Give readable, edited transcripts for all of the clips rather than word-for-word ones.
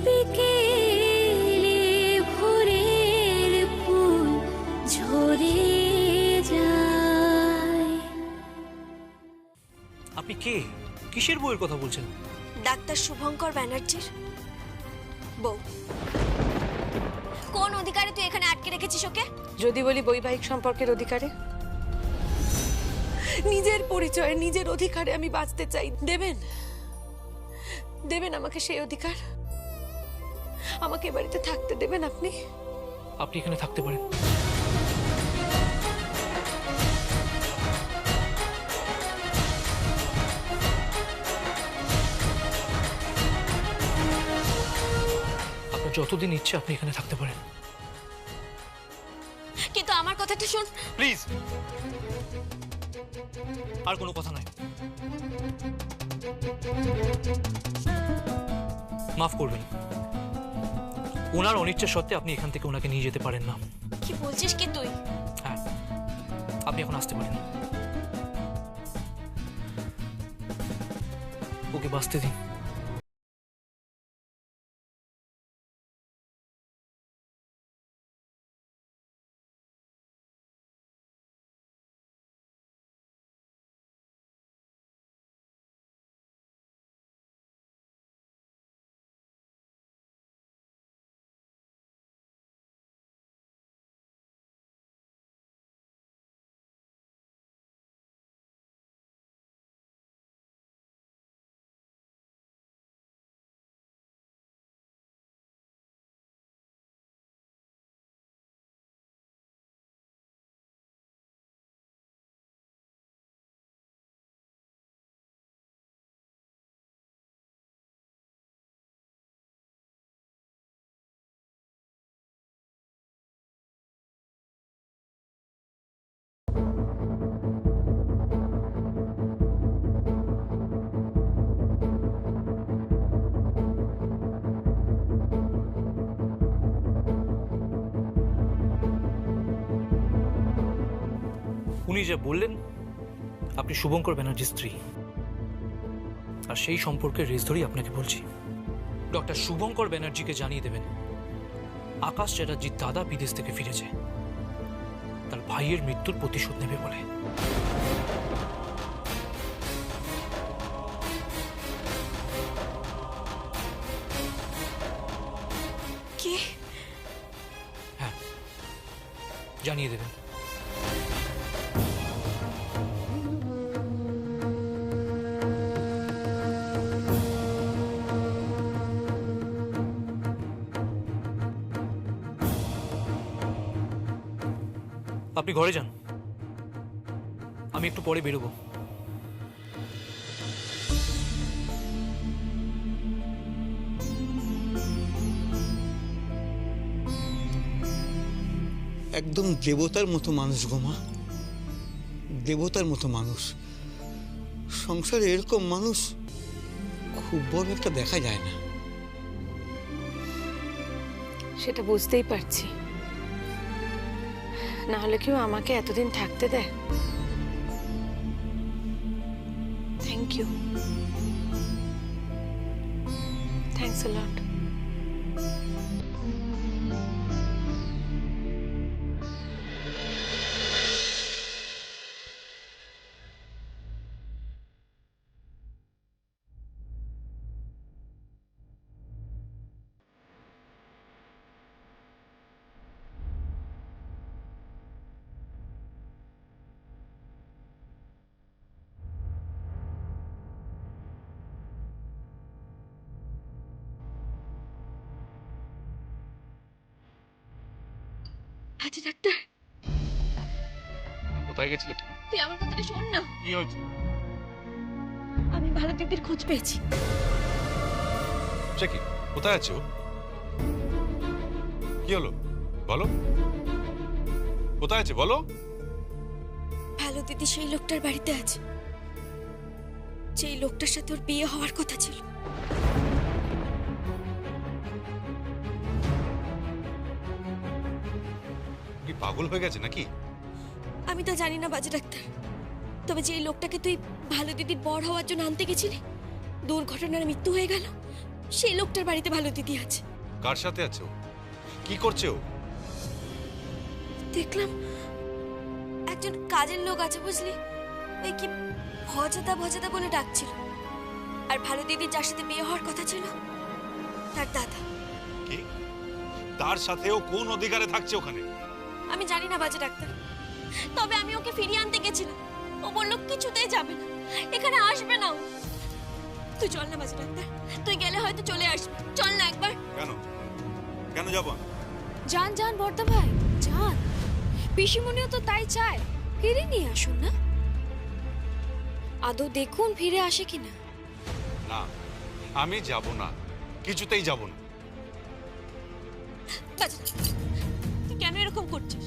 বিকেলে ভোরের ফুল ঝরে যায়। আপনি কে? কিসের বইয়ের কথা বলছেন? ডাক্তার শুভঙ্কর ব্যানার্জির বউ। কোন অধিকারে তুই এখানে আটকে রেখেছিস ওকে? যদি বলি বৈবাহিক সম্পর্কের অধিকারে, নিজের পরিচয়ে নিজের অধিকারে আমি বাঁচতে চাই। দেবেন দেবেন আমাকে সেই অধিকার? আমাকে এ বাড়িতে থাকতে দেবেন আপনি? আপনি এখানে থাকতে পারেন। আপনার যতদিন ইচ্ছে আপনি এখানে থাকতে পারেন। কিন্তু আমার কথাটা শোন প্লিজ। আর কোনো কথা নাই। মাফ করবেন, ওনার অনিচ্ছা সত্ত্বে আপনি এখান থেকে ওনাকে নিয়ে যেতে পারেন না। কি বলছিস কি তুই? হ্যাঁ, আপনি এখন আসতে পারেন। ওকে বাঁচতে দিন। উনি যা বললেন, আপনি শুভঙ্কর ব্যানার্জির স্ত্রী, আর সেই সম্পর্কের রেস ধরেই আপনাকে বলছি। ডক্টর শুভঙ্কর ব্যানার্জিকে জানিয়ে দেবেন আকাশ চ্যাটার্জির দাদা বিদেশ থেকে ফিরেছে, তার ভাইয়ের মৃত্যুর প্রতিশোধ নেবে বলে। কি? হ্যাঁ, জানিয়ে দেবেন। আপনি ঘরে যান, আমি একটু পরে বেরোবো। একদম দেবতার মতো মানুষ গো মা, দেবতার মতো মানুষ। সংসারে এরকম মানুষ খুব বড় একটা দেখা যায় না। সেটা বুঝতেই পারছি, না হলে কেউ আমাকে এতদিন থাকতে দেয়? থ্যাংক ইউ, থ্যাঙ্কস আ লট। আচ্ছা ডাক্তার, কোথায় গেছিলে? তুই আমার কথাটা শোন না। কি হয়েছে? আমি ভালো দিদির খোঁজ পেয়েছি। সে কি? কোথায় আছে ও? কি হলো বলো, কোথায় আছে বলো? ভালো দিদি সেই লোকটার বাড়িতে আছে, যেই লোকটার সাথে ওর বিয়ে হওয়ার কথা ছিল। কি পাগল হয়ে গেছে নাকি? আমি তো জানি না বাজে ডাক্তার, তবে যে লোকটাকে তুই ভালো দিদির বর হওয়ার জন্য আনতে গেছিলি, দুর্ঘটনার মৃত্যু হয়ে গেল, সেই লোকটার বাড়িতে ভালো দিদি আছে। কার সাথে আছে ও? কি করছে ও? দেখলাম একজন কাজের লোক আছে, বুঝলি, ওই কি ভজাদা ভজাদা বলে ডাকছিল। আর ভালো দিদির যার সাথে বিয়ে হওয়ার কথা ছিল তার দাদা। কি? তার সাথে ও কোন অধিকারে থাকছে ওখানে? আমি জানি না বাজে ডাক্তার, তবে আমি ওকে ফিরিয়ে আনতে গেছিলাম। ও বলল কিছুতেই যাবে না, এখানে আসবে না ও। তুই চল না বাজে ডাক্তার, তুই গেলে হয়তো চলে আসবে। চল না একবার। কেন? কেন যাবো? যান যান বর্দা ভাই যান, পিসিমণিও তো তাই চায়, ফিরে নিয়ে আসুন না। আদৌ দেখুন ফিরে আসে কিনা। না, আমি যাব না, কিছুতেই যাব না। বাজে ডাক্তার, তুই কেন এরকম করছিস?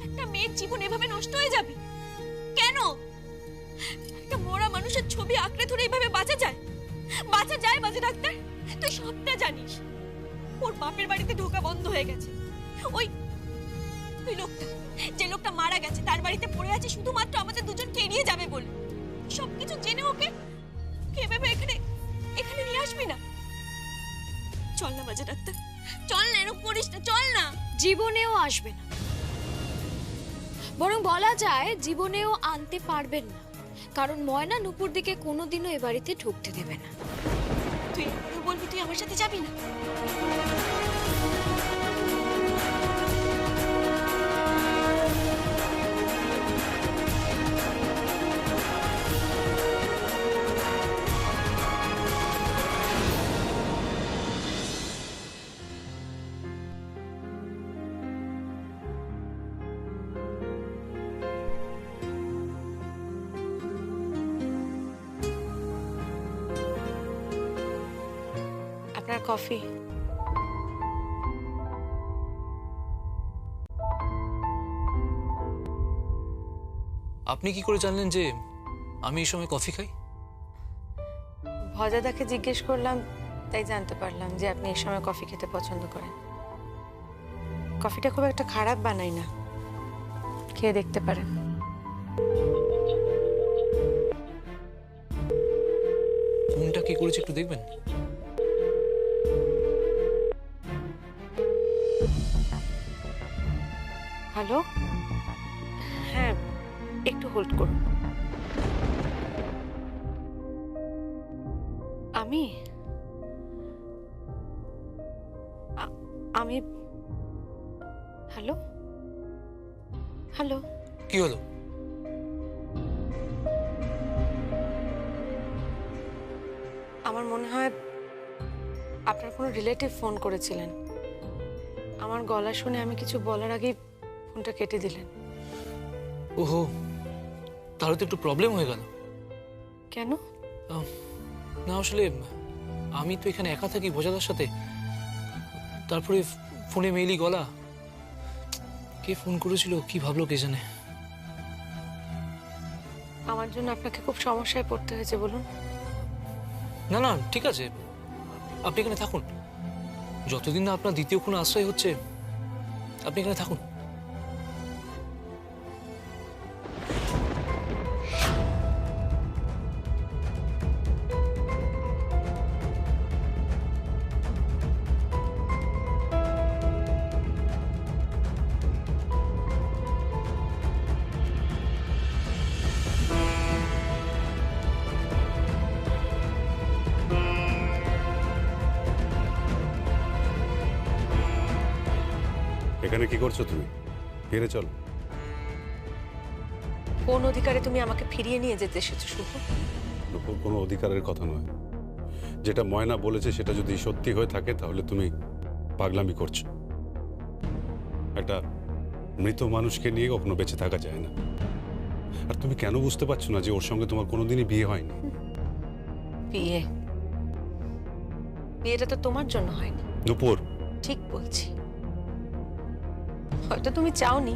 একটা মেয়ের জীবন এভাবে নষ্ট হয়ে যাবে কেন? একটা মরা মানুষের ছবি আঁকড়ে ধরে এইভাবে বাঁচা যায়? বাঁচা যায় বাজে ডাক্তার? তুই সবটা জানিস। ওর বাপের বাড়িতে ঢোকা বন্ধ হয়ে গেছে। ওই ওই লোকটা, যে লোকটা মারা গেছে, তার বাড়িতে পড়ে আছে শুধুমাত্র আমাদের দুজনকে এড়িয়ে যাবে বলে। সবকিছু জেনে ওকে ভেবে এখানে এখানে নিয়ে আসবি না? চল না বাজে ডাক্তার, চল না, এরকম করিস না, চল না। জীবনেও আসবে না, বরং বলা যায় জীবনেও আনতে পারবেন না, কারণ ময়না নুপুর দিকে কোনোদিনও এ বাড়িতে ঢুকতে দেবে না। তুই এবারও বলবি তুই আমার সাথে যাবি না? আপনার কফি। আপনি কি করে জানলেন যে আমি এই সময় কফি খাই? ভজাদাকে জিজ্ঞেস করলাম, তাই জানতে পারলাম যে আপনি এই সময় কফি খেতে পছন্দ করেন। কফিটা খুব একটা খারাপ বানাই না, খেয়ে দেখতে পারেন। ফোনটা কি করেছে একটু দেখবেন? হ্যালো, হ্যাঁ একটু হোল্ড করুন। আমি আমি হ্যালো হ্যালো কি হলো? আমার মনে হয় আপনার কোনো রিলেটিভ ফোন করেছিলেন। আমার গলা শুনে আমি কিছু বলার আগেই ফোনটা কেটে দিলেন। ওহো, তাহলে তো একটু প্রবলেম হয়ে গেল। কেন? না আসলে আমি তো এখানে একা থাকি ভোজাদার সাথে, তারপরে ফোনে মেইলি গলা। কে ফোন করেছিল, কি ভাবলো কে জানে। আমার জন্য আপনাকে খুব সমস্যায় পড়তে হয়েছে বলুন। না না ঠিক আছে, আপনি এখানে থাকুন। যতদিন না আপনার দ্বিতীয় কোনো আশ্রয় হচ্ছে, আপনি এখানে থাকুন। এখানে কি করছো তুমি? ফিরে চলো। কোন অধিকারে তুমি আমাকে ফিরিয়ে নিয়ে যেতে এসেছো শুভ? নুপুর, কোনো অধিকারের কথা নয়। যেটা ময়না বলেছে সেটা যদি সত্যি হয়ে থাকে তাহলে তুমি পাগলামি করছো। একটা মৃত মানুষকে নিয়ে কখনো বেঁচে থাকা যায় না। আর তুমি কেন বুঝতে পারছো না যে ওর সঙ্গে তোমার কোনোদিনই বিয়ে হয়নি? বিয়েটা তো তোমার জন্য হয়নি। নুপুর, ঠিক বলছি, হয়তো তুমি চাওনি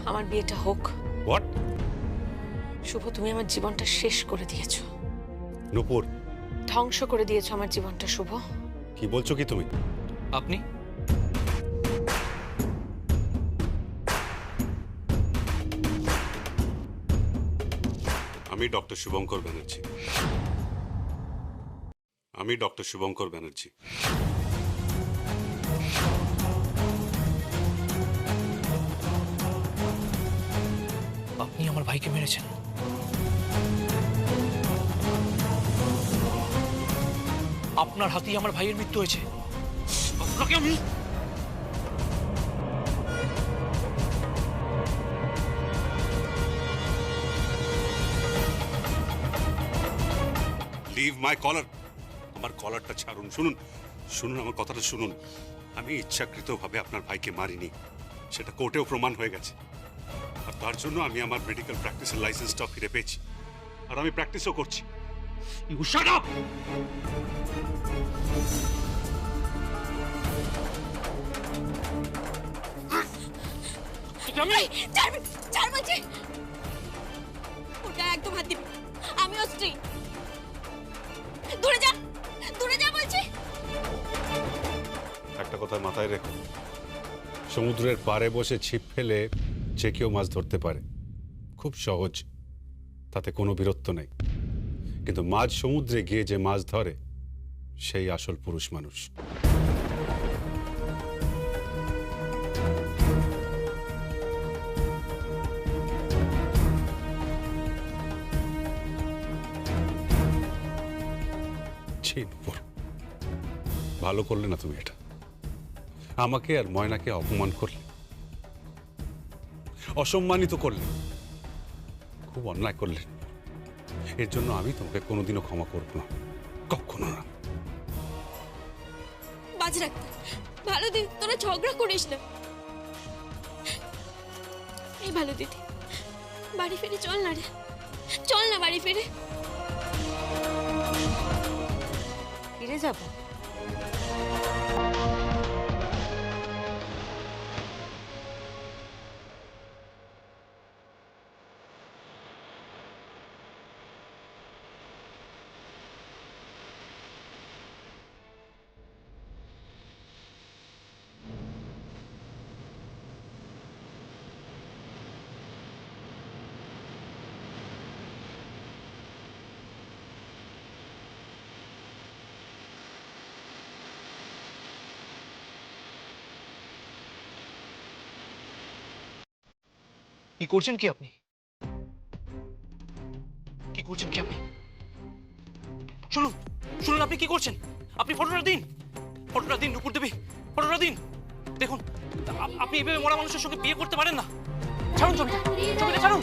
আমার বিয়েটা হোক। হোয়াট? শুভ, তুমি আমার জীবনটা শেষ করে দিয়েছো। নুপুর, ধ্বংস করে দিয়েছো আমার জীবনটা শুভ। কি বলছো কি তুমি? আপনি আমি ডক্টর শুভঙ্কর ব্যানার্জি। আমি ডক্টর শুভঙ্কর ব্যানার্জি। আপনি আমার ভাইকে মেরেছেন। আপনার হাতেই আমার ভাইয়ের মৃত্যু হয়েছে। আপনাকে আমি লিভ মাই কলার। আমার কলারটা ছাড়ুন। শুনুন শুনুন, আমার কথাটা শুনুন। আমি ইচ্ছাকৃতভাবে আপনার ভাইকে মারিনি, সেটা কোর্টেও প্রমাণ হয়ে গেছে। আর তার জন্য আমি আমার মেডিকেল প্র্যাকটিসের লাইসেন্সটা ফিরে পেয়েছি, আর আমি প্র্যাকটিসও করছি। You shut up. ছাড় বলছি। ওটা একদম হাত দিবি, আমি ওর স্ত্রী। দূরে যা, দূরে যা বলছি। একটা কথা মাথায় রেখো, সমুদ্রের পাড়ে বসে ছিপ ফেলে যে কেউ মাছ ধরতে পারে, খুব সহজ, তাতে কোনো বীরত্ব নেই। কিন্তু মাঝ সমুদ্রে গিয়ে যে মাছ ধরে সেই আসল পুরুষ মানুষ। ভালো করলে না তুমি এটা, আমাকে আর ময়নাকে অপমান করলে, অসম্মানিত করলে, খুব অন্যায় করলে। এর জন্য আমি তোমাকে কোনোদিনও ক্ষমা করব না, কখনো না। বাজ রাখতে ভালো দিদি, তোরা ঝগড়া করিস না। এই ভালো দিদি, বাড়ি ফিরে চল না রে, চল না বাড়ি ফিরে। ফিরে যাব? কি করছেন কি আপনি? কি করছেন কি আপনি? শুনুন শুনুন, আপনি কি করছেন? আপনি ফটোটা দিন, ফটোটা দিন নুপুর দেবী, ফটোটা দিন। দেখুন, আপনি এভাবে মরা মানুষের সঙ্গে বিয়ে করতে পারেন না। ছাড়ুন ছবিটা, ছবিটা ছাড়ুন।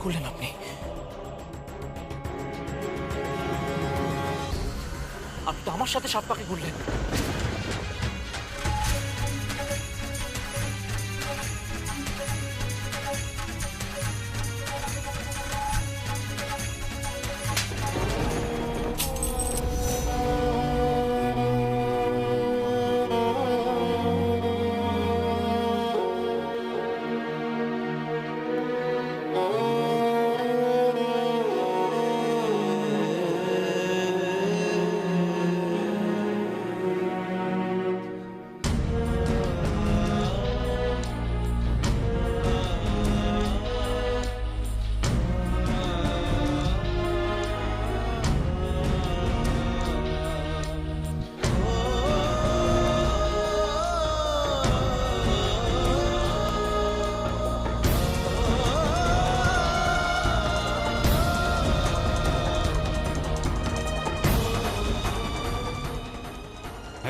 করলেন আপনি? আপনি তো আমার সাথে সাত পাকে ঘুরলেন।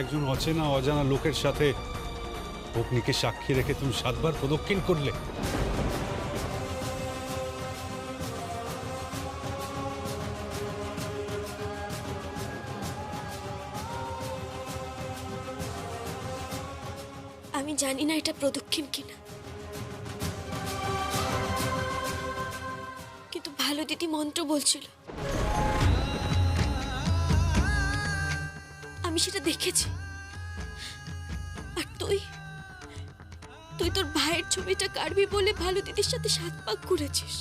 একজন অচেনা অজানা লোকের সাথে অগ্নিকে সাক্ষী রেখে তুমি 7 বার প্রদক্ষিণ করলে। আমি জানি না এটা প্রদক্ষিণ কিনা, দিদি মন্ত্র বলছিল, আমি সেটা দেখেছি। আর তুই তুই তোর ভাইয়ের ছবিটা কাটবি বলে ভালো দিদির সাথে 7 পাক করেছিস।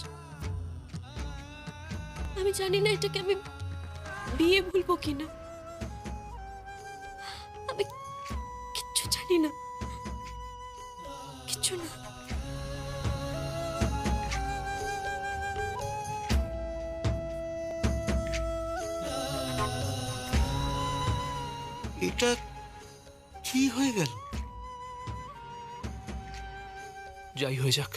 আমি জানি না এটাকে আমি বিয়ে ভুলবো কিনা, আমি কিচ্ছু জানি না, কিচ্ছু না। এটা কি হয়ে গেল? যাই হয়ে যাক,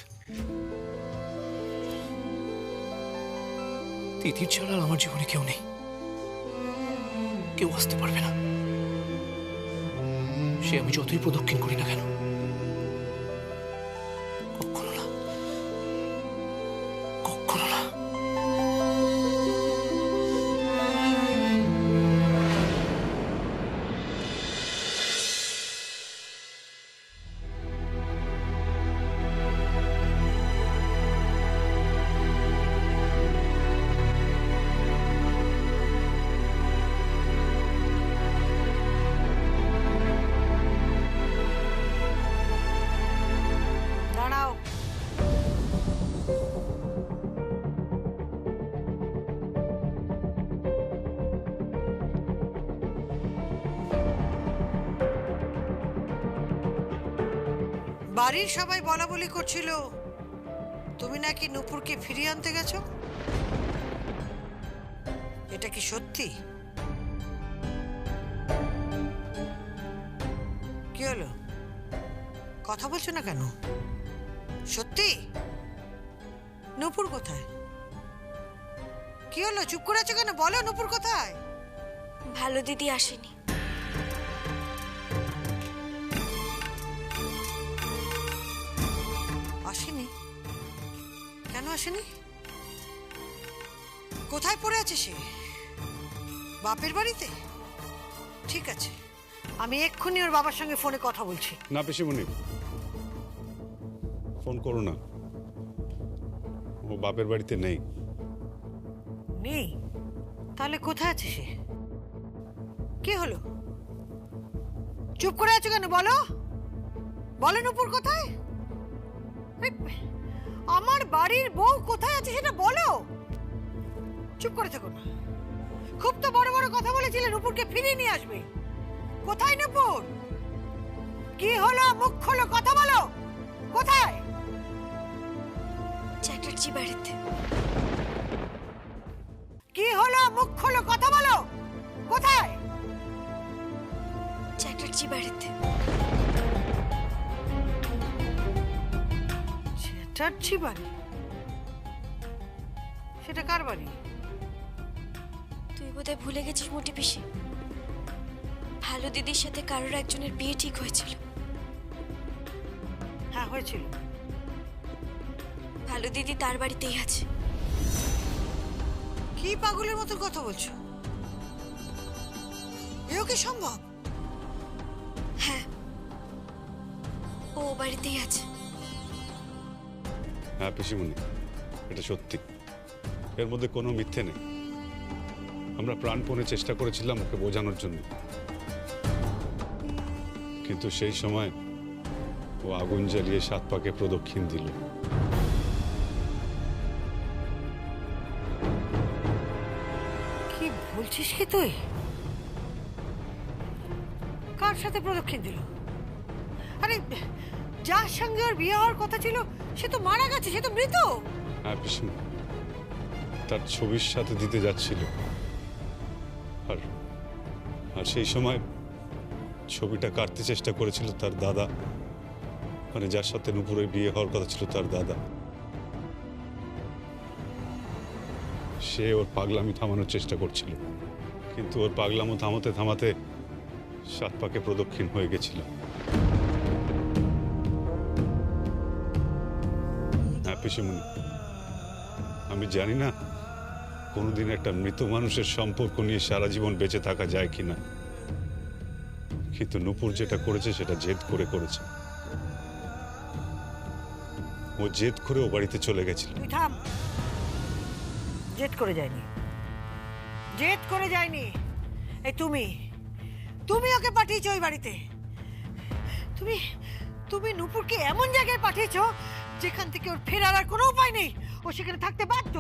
তিথির ছাড়া আর আমার জীবনে কেউ নেই, কেউ আসতে পারবে না। সে আমি যতই প্রদক্ষিণ করি না কেন, কখনো না, কখনো না। দাঁড়াও। বাড়ির সবাই বলা বলি করছিল তুমি নাকি নূপুরকে ফিরিয়ে আনতে গেছো, এটা কি সত্যি? কি হলো, কথা বলছো না কেন? সত্যি? নূপুর কোথায়? কি হলো, চুপ করে আছো কেন? বলো নূপুর কোথায়? ভালো দিদি আসেনি। আসেনি? কেন আসেনি? কোথায় পড়ে আছে সে? বাপের বাড়িতে? ঠিক আছে, আমি এক্ষুনি ওর বাবার সঙ্গে ফোনে কথা বলছি। না পিসিমণি, ফোন করো না, ও বাপের বাড়িতে নেই। নেই? তাহলে কোথায় আছে সে? কি হলো, চুপ করে আছো কেন? বলো, বলো নূপুর কোথায়? এই, আমার বাড়ির বউ কোথায় আছে সেটা বলো। চুপ করে থেকো না। খুব তো বড় বড় কথা বলেছিলে নূপুরকে ফিরিয়ে নিয়ে আসবে। কোথায় নূপুর? কি হলো, মুখ খোলো, কথা বলো। কোথায়? চ্যাটার্জি বাড়িতে। কি হলো, মুখ খোলো, কথা বলো। কোথায়? চ্যাটার্জি বাড়িতে। চ্যাটার্জি বাড়ি? সেটা কার বাড়ি? তুই বোধহয় ভুলে গেছিস মোটি পিসি, ভালো দিদির সাথে কারোর একজনের বিয়ে ঠিক হয়েছিল। হ্যাঁ, হয়েছিল। ভালো দিদি তার বাড়িতেই আছে। কি পাগলের মতো কথা বলছো? এও কি সম্ভব? হ্যাঁ, ও বাড়িতেই আছে। হ্যাঁ পিসিমণি, এটা সত্যি, এর মধ্যে কোনো মিথ্যে নেই। আমরা প্রাণপণে চেষ্টা করেছিলাম ওকে বোঝানোর জন্য, কিন্তু সেই সময় ও আগুন জ্বালিয়ে 7 পাকে প্রদক্ষিণ দিল। কি বলছিস কি তুই? কার সাথে প্রদক্ষিণ দিল? আরে, যার সঙ্গে ওর বিয়ে হওয়ার কথা ছিল সে তো মারা গেছে, সে তো মৃত। হ্যাঁ পিসিমণি, তার ছবির সাথে দিতে যাচ্ছিল, আর আর সেই সময় ছবিটা কাটতে চেষ্টা করেছিল তার দাদা, মানে যার সাথে নূপুরের বিয়ে হওয়ার কথা ছিল তার দাদা। সে ওর পাগলামি থামানোর চেষ্টা করছিল, কিন্তু ওর পাগলামো থামাতে থামাতে 7 পাকে প্রদক্ষিণ হয়ে গেছিল। হ্যাঁ পিসিমণি, আমি জানি না কোনোদিন একটা মৃত মানুষের সম্পর্ক নিয়ে সারা জীবন বেঁচে থাকা যায় কিনা, কিন্তু নূপুর যেটা করেছে সেটা জেদ করে করেছে। ও জেদ করে ও বাড়িতে চলে গেছিল। তুই থাম। জেদ করে যায়নি, জেদ করে যায়নি। এই তুমি তুমি ওকে পাঠিয়েছো ওই বাড়িতে। তুমি তুমি নূপুরকে এমন জায়গায় পাঠিয়েছো যেখান থেকে ওর ফেরার আর কোনো উপায় নেই, ও সেখানে থাকতে বাধ্য।